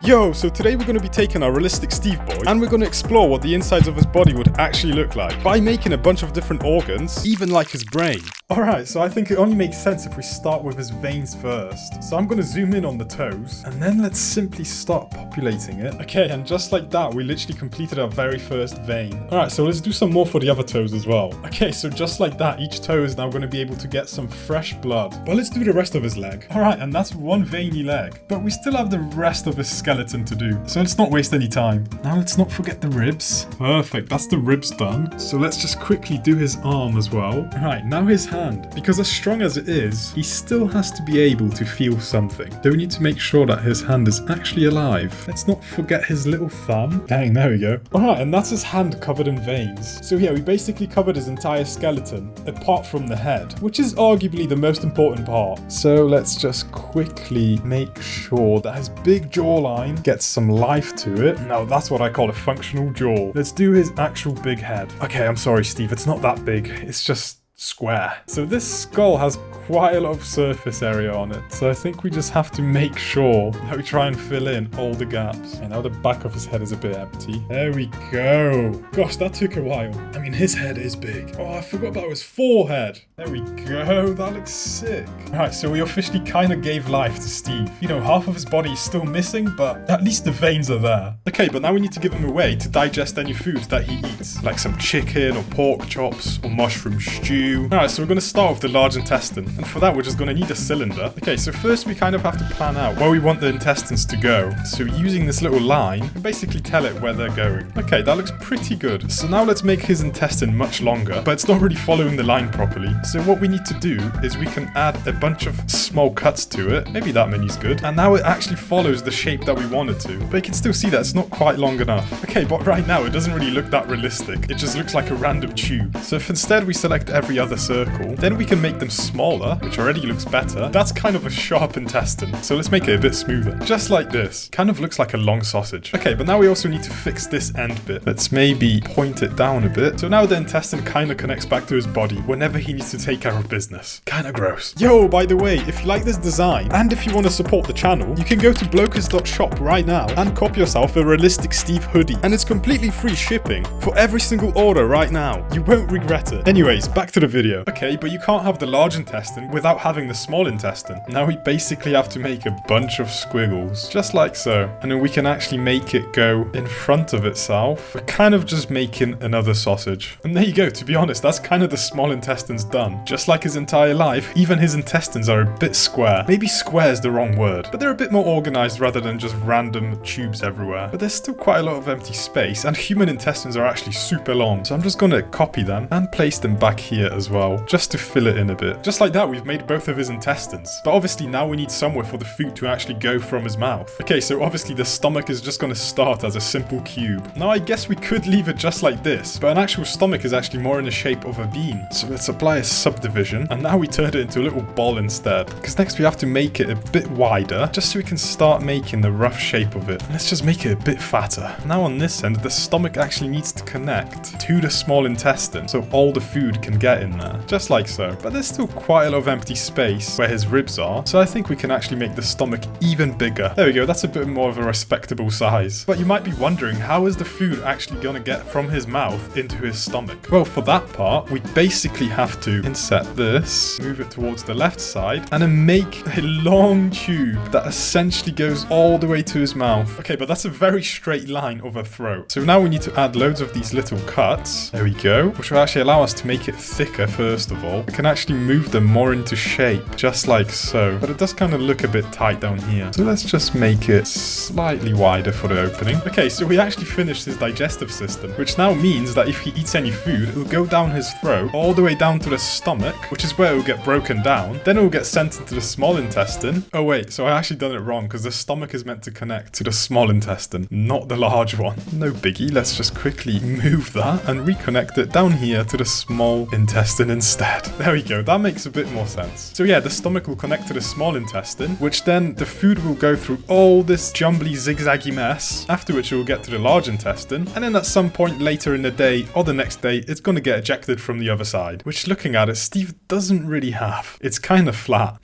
Yo, so today we're going to be taking our realistic Steve boy and we're going to explore what the insides of his body would actually look like by making a bunch of different organs, even like his brain. Alright, so I think it only makes sense if we start with his veins first. So I'm going to zoom in on the toes and then let's simply start populating it. Okay, and just like that, we literally completed our very first vein. Alright, so let's do some more for the other toes as well. Okay, so just like that, each toe is now going to be able to get some fresh blood. But let's do the rest of his leg. Alright, and that's one veiny leg. But we still have the rest of his skeleton to do. So let's not waste any time. Now let's not forget the ribs. Perfect, that's the ribs done. So let's just quickly do his arm as well. Alright, now his hand. Because as strong as it is, he still has to be able to feel something. So we need to make sure that his hand is actually alive. Let's not forget his little thumb. Dang, there we go. Alright, and that's his hand covered in veins. So yeah, we basically covered his entire skeleton, apart from the head, which is arguably the most important part. So let's just quickly make sure that his big jawline gets some life to it. Now that's what I call a functional jaw. Let's do his actual big head. Okay, I'm sorry, Steve, it's not that big. It's just square. So this skull has quite a lot of surface area on it. So I think we just have to make sure that we try and fill in all the gaps. And now the back of his head is a bit empty. There we go. Gosh, that took a while. I mean, his head is big. Oh, I forgot about his forehead. There we go. That looks sick. Alright, so we officially kind of gave life to Steve. You know, half of his body is still missing, but at least the veins are there. Okay, but now we need to give him a way to digest any food that he eats. Like some chicken or pork chops or mushroom stew. Alright, so we're going to start with the large intestine. And for that, we're just going to need a cylinder. Okay, so first we kind of have to plan out where we want the intestines to go. So using this little line, we basically tell it where they're going. Okay, that looks pretty good. So now let's make his intestine much longer, but it's not really following the line properly. So what we need to do is we can add a bunch of small cuts to it. Maybe that many's good. And now it actually follows the shape that we want it to. But you can still see that it's not quite long enough. Okay, but right now it doesn't really look that realistic. It just looks like a random tube. So if instead we select every other circle, then we can make them smaller, which already looks better. That's kind of a sharp intestine, so let's make it a bit smoother. Just like this. Kind of looks like a long sausage. Okay, but now we also need to fix this end bit. Let's maybe point it down a bit. So now the intestine kind of connects back to his body whenever he needs to take care of business. Kind of gross. Yo, by the way, if you like this design, and if you want to support the channel, you can go to blokers.shop right now and copy yourself a realistic Steve hoodie. And it's completely free shipping for every single order right now. You won't regret it. Anyways, back to the video. Okay, but you can't have the large intestine without having the small intestine. Now we basically have to make a bunch of squiggles, just like so. And then we can actually make it go in front of itself. We're kind of just making another sausage. And there you go, to be honest, that's kind of the small intestines done. Just like his entire life, even his intestines are a bit square. Maybe square is the wrong word, but they're a bit more organized rather than just random tubes everywhere. But there's still quite a lot of empty space, and human intestines are actually super long. So I'm just gonna copy them and place them back here as well, just to fill it in a bit. Just like that, we've made both of his intestines. But obviously now we need somewhere for the food to actually go from his mouth. Okay, so obviously the stomach is just going to start as a simple cube. Now I guess we could leave it just like this, but an actual stomach is actually more in the shape of a bean. So let's apply a subdivision, and now we turn it into a little ball instead. Because next we have to make it a bit wider, just so we can start making the rough shape of it. And let's just make it a bit fatter. Now on this end, the stomach actually needs to connect to the small intestine, so all the food can get in there. Just like so. But there's still quite a lot of empty space where his ribs are, so I think we can actually make the stomach even bigger. There we go, that's a bit more of a respectable size. But you might be wondering, how is the food actually gonna get from his mouth into his stomach? Well, for that part, we basically have to insert this, move it towards the left side, and then make a long tube that essentially goes all the way to his mouth. Okay, but that's a very straight line of a throat. So now we need to add loads of these little cuts. There we go, which will actually allow us to make it thicker first of all. We can actually move them more into shape, just like so. But it does kind of look a bit tight down here. So let's just make it slightly wider for the opening. Okay, so we actually finished his digestive system, which now means that if he eats any food, it'll go down his throat, all the way down to the stomach, which is where it will get broken down. Then it will get sent into the small intestine. Oh wait, so I actually done it wrong, because the stomach is meant to connect to the small intestine, not the large one. No biggie, let's just quickly move that and reconnect it down here to the small intestine. intestine instead. There we go, that makes a bit more sense. So yeah, the stomach will connect to the small intestine, which then the food will go through all this jumbly zigzaggy mess, after which it will get to the large intestine, and then at some point later in the day or the next day, it's going to get ejected from the other side, which looking at it, Steve doesn't really have. It's kind of flat.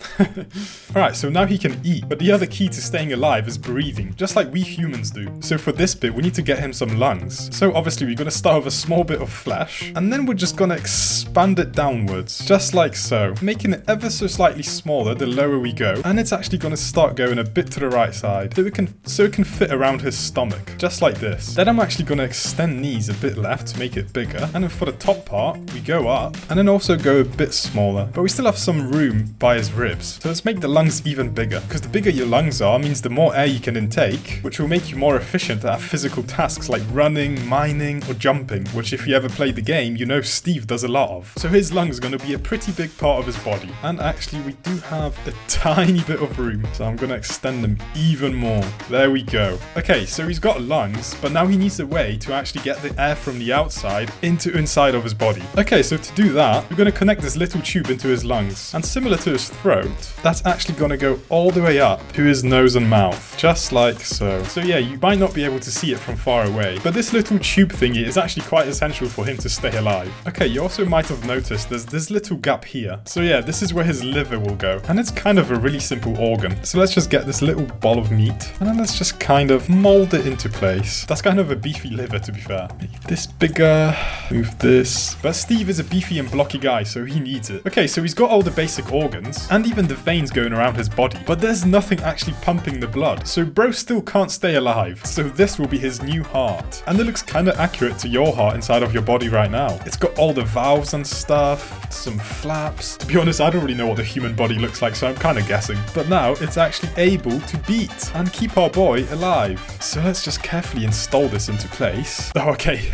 Alright, so now he can eat, but the other key to staying alive is breathing, just like we humans do. So for this bit, we need to get him some lungs. So obviously we're going to start with a small bit of flesh, and then we're just going to expand it downwards, just like so, making it ever so slightly smaller the lower we go, and it's actually going to start going a bit to the right side, so it can fit around his stomach, just like this. Then I'm actually going to extend these a bit left to make it bigger, and then for the top part, we go up, and then also go a bit smaller, but we still have some room by his ribs. So let's make the lungs even bigger, because the bigger your lungs are means the more air you can intake, which will make you more efficient at physical tasks like running, mining, or jumping, which if you ever played the game, you know Steve does a lot of. So his lungs are going to be a pretty big part of his body, and actually we do have a tiny bit of room, so I'm going to extend them even more. There we go. Okay, so he's got lungs, but now he needs a way to actually get the air from the outside into inside of his body. Okay, so to do that, we're going to connect this little tube into his lungs, and similar to his throat, that's actually going to go all the way up to his nose and mouth, just like so. So yeah, you might not be able to see it from far away, but this little tube thingy is actually quite essential for him to stay alive. Okay, you also might have noticed there's this little gap here. So yeah, this is where his liver will go, and it's kind of a really simple organ. So let's just get this little ball of meat, and then let's just kind of mold it into place. That's kind of a beefy liver, to be fair. Make this bigger, move this. But Steve is a beefy and blocky guy, so he needs it. Okay, so he's got all the basic organs, and even the veins going around his body, but there's nothing actually pumping the blood, so bro still can't stay alive. So this will be his new heart, and it looks kind of accurate to your heart inside of your body right now. It's got all the valves and stuff, some flaps. To be honest, I don't really know what the human body looks like, so I'm kind of guessing. But now it's actually able to beat and keep our boy alive. So let's just carefully install this into place. Oh, okay.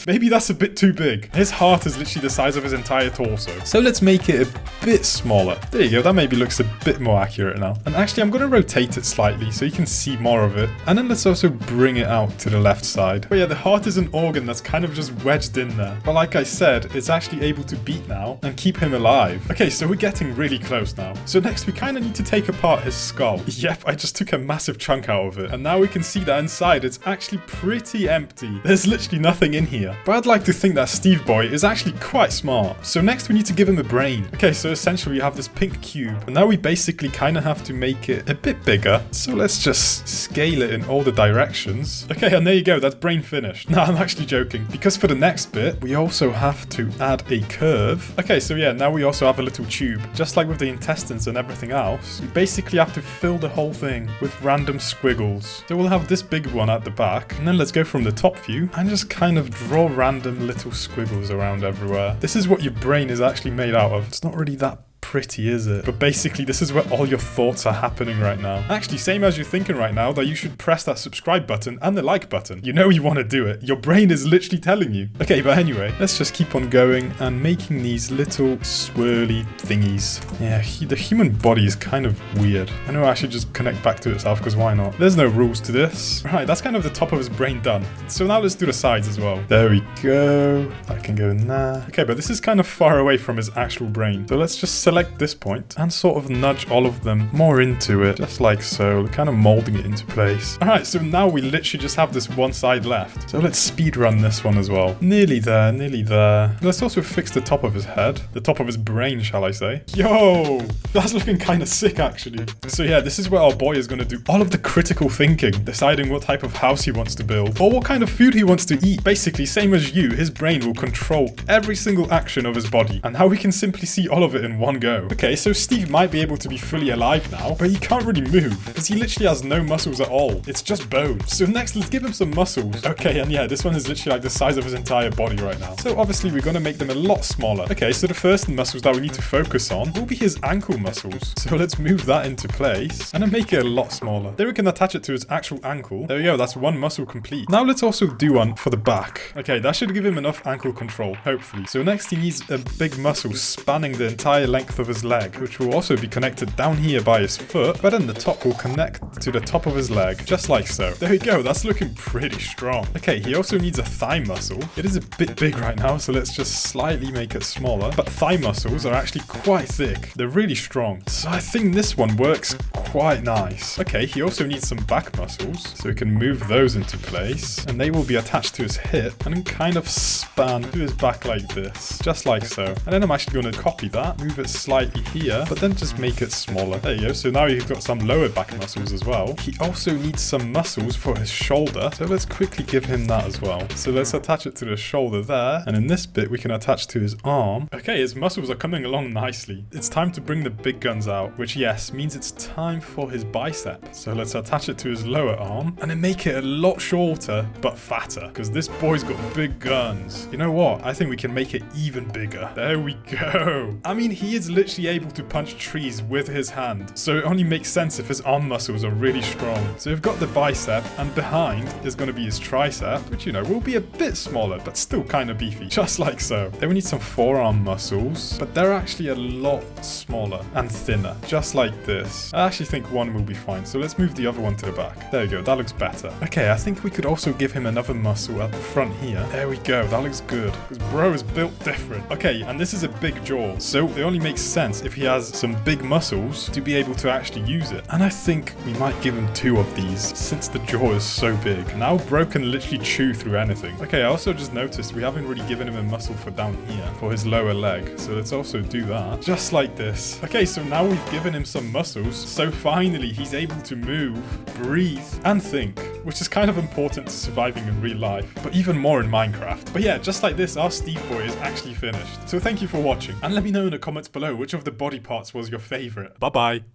Maybe that's a bit too big. His heart is literally the size of his entire torso. So let's make it a bit smaller. There you go, that maybe looks a bit more accurate now. And actually, I'm going to rotate it slightly so you can see more of it. And then let's also bring it out to the left side. But yeah, the heart is an organ that's kind of just wedged in there. But like I said, it's actually able to beat now and keep him alive. Okay, so we're getting really close now. So next, we kind of need to take apart his skull. Yep, I just took a massive chunk out of it. And now we can see that inside it's actually pretty empty. There's literally nothing in here. But I'd like to think that Steve Boy is actually quite smart. So next, we need to give him a brain. Okay, so essentially we have this pink cube. And now we basically kind of have to make it a bit bigger. So let's just scale it in all the directions. Okay, and there you go, that's brain finished. No, I'm actually joking, because for the next bit, we also have to add a curve. Okay, so yeah, now we also have a little tube. Just like with the intestines and everything else, we basically have to fill the whole thing with random squiggles. So we'll have this big one at the back, and then let's go from the top view and just kind of draw random little squiggles around everywhere. This is what your brain is actually made out of. It's not really that pretty, is it? But basically, this is where all your thoughts are happening right now. Actually, same as you're thinking right now that you should press that subscribe button and the like button. You know you want to do it. Your brain is literally telling you. Okay, but anyway, let's just keep on going and making these little swirly thingies. Yeah, the human body is kind of weird. I know I should just connect back to itself, because why not? There's no rules to this. Right, that's kind of the top of his brain done. So now let's do the sides as well. There we go. That can go in there. Okay, but this is kind of far away from his actual brain. So let's just select this point and sort of nudge all of them more into it, just like so, kind of molding it into place. All right, so now we literally just have this one side left. So let's speed run this one as well. Nearly there, nearly there. Let's also fix the top of his head, the top of his brain, shall I say. Yo, that's looking kind of sick, actually. So yeah, this is where our boy is going to do all of the critical thinking, deciding what type of house he wants to build or what kind of food he wants to eat. Basically, same as you, his brain will control every single action of his body, and how we can simply see all of it in one go. Okay, so Steve might be able to be fully alive now, but he can't really move because he literally has no muscles at all. It's just bones. So next, let's give him some muscles. Okay, and yeah, this one is literally like the size of his entire body right now. So obviously, we're going to make them a lot smaller. Okay, so the first muscles that we need to focus on will be his ankle muscles. So let's move that into place and then make it a lot smaller. Then we can attach it to his actual ankle. There we go, that's one muscle complete. Now let's also do one for the back. Okay, that should give him enough ankle control, hopefully. So next, he needs a big muscle spanning the entire length length of his leg, which will also be connected down here by his foot, but then the top will connect to the top of his leg, just like so. There we go, that's looking pretty strong. Okay, he also needs a thigh muscle. It is a bit big right now, so let's just slightly make it smaller. But thigh muscles are actually quite thick. They're really strong. So I think this one works quite nice. Okay, he also needs some back muscles, so we can move those into place, and they will be attached to his hip and then kind of span to his back like this, just like so. And then I'm actually going to copy that, move it slightly here, but then just make it smaller. There you go. So now you've got some lower back muscles as well. He also needs some muscles for his shoulder, so let's quickly give him that as well. So let's attach it to the shoulder there, and in this bit we can attach to his arm. Okay, his muscles are coming along nicely. It's time to bring the big guns out, which yes, means it's time for his bicep. So let's attach it to his lower arm, and then make it a lot shorter, but fatter, because this boy's got big guns. You know what? I think we can make it even bigger. There we go. I mean, he is literally able to punch trees with his hand, so it only makes sense if his arm muscles are really strong. So we've got the bicep, and behind is going to be his tricep, which, you know, will be a bit smaller, but still kind of beefy, just like so. Then we need some forearm muscles, but they're actually a lot smaller and thinner, just like this. I actually think one will be fine, so let's move the other one to the back. There we go, that looks better. Okay, I think we could also give him another muscle at the front here. There we go, that looks good, because bro is built different. Okay, and this is a big jaw, so it only makes sense if he has some big muscles to be able to actually use it. And I think we might give him 2 of these, since the jaw is so big. Now bro can literally chew through anything. Okay, I also just noticed we haven't really given him a muscle for down here, for his lower leg, so let's also do that, just like this. Okay, so now we've given him some muscles, so finally he's able to move, breathe, and think, which is kind of important to surviving in real life, but even more in Minecraft. But yeah, just like this, our Steve boy is actually finished. So thank you for watching, and let me know in the comments below which of the body parts was your favorite. Bye bye.